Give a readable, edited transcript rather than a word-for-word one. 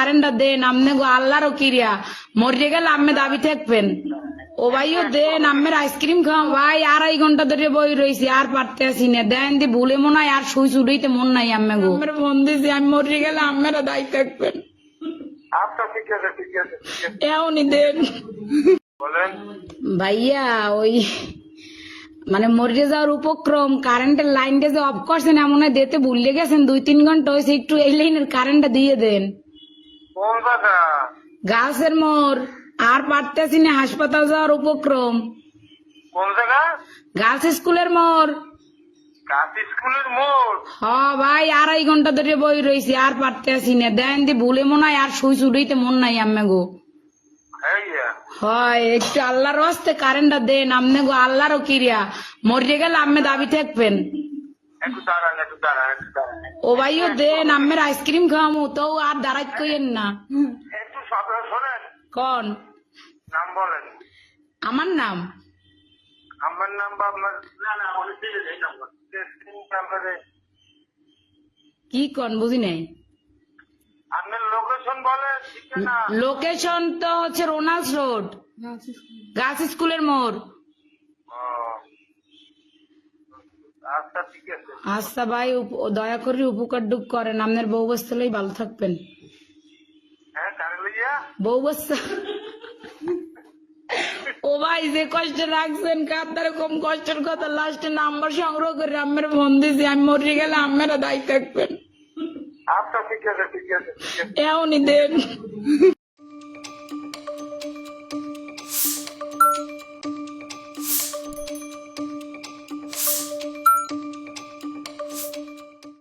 কারেন্টটা দেন আমনে গো আল্লাহরও কিরিয়া মরে গেলে আম্মে দাবি থাকবেন ও ভাইও দেন আম্মের আইসক্রিম খাও ভাই 2.5 ঘন্টা ধরে বই রয়েছি আর পারতে আসি না দেন দি ভুলে মনে হয় আর শুই চুড়াইতে মন নাই আম্মে গো আম্মের ফোন দিছি আমি মরে গেলে আম্মেরা দায়ী থাকবেন আচ্ছা ঠিক আছে ঠিক আছে ঠিক আছে এমনই দেন বলেন। ভাইয়া ওই মানে মরে যাওয়ার উপক্রম কারেন্টের লাইনটা যে অফ করছেন এমন হয় দিতে ভুলে গেছেন 2-3 ঘন্টা হয়েছে একটু এই লাইনের কারেন্টটা দিয়ে দেন কোন জায়গা? গাছের মোড় আর পারতেছি না হাসপাতাল যাওয়ার উপক্রম কোন জায়গা? গার্লস স্কুলের মোড় গাছ স্কুলের মোড়। হ ভাই 2.5 ঘন্টা ধরে বই রয়েছি আর পারতে আসি না দেন দি ভুলে মনে হয় আর শুই চুড়াইতে মন নাই আম্মে গো হ্যাঁ হয় একটু আল্লাহর হস্তে কারেন্টটা দেন আমনে গো আল্লাহরও কিরিয়া মরে গেলে আম্মে দাবি থাকবেন একটু দাঁড়ান একটু দাঁড়ান একটু দাঁড়ান ও ভাইও দেন আম্মের আইসক্রিম খাওয়ামু তো আর দাঁড়াইত কইেন না একটু সকাল শোনেন। কোন নাম বলেন। আমার নাম আমার নাম বা আপনার না না অনেক দিকে এই নাম্বার নাম্বারে কি কোন বুঝি নাই আপনার লোকেশন বলে ঠিকানা। লোকেশন তো হচ্ছে রোনাল্ডস রোড গার্লস স্কুলের মোড় ও, আচ্ছা ঠিক আছে। আচ্ছা ভাই দয়া করে উপকার ডুব করেন আপনার বউ বস্তালেই ভালো থাকবেন হ্যাঁ কারে লইয়া? বউ বস্তা ও ভাই যে কষ্ট রাখছেন কার কম কষ্টের কথা লাস্টে নাম্বার সংগ্রহ করে আম্মের ফোন দিছি আমি মরে গেলে আম্মেরা দায়ী থাকবেন আচ্ছা ঠিক আছে ঠিক আছে ঠিক আছে। এমনই দেন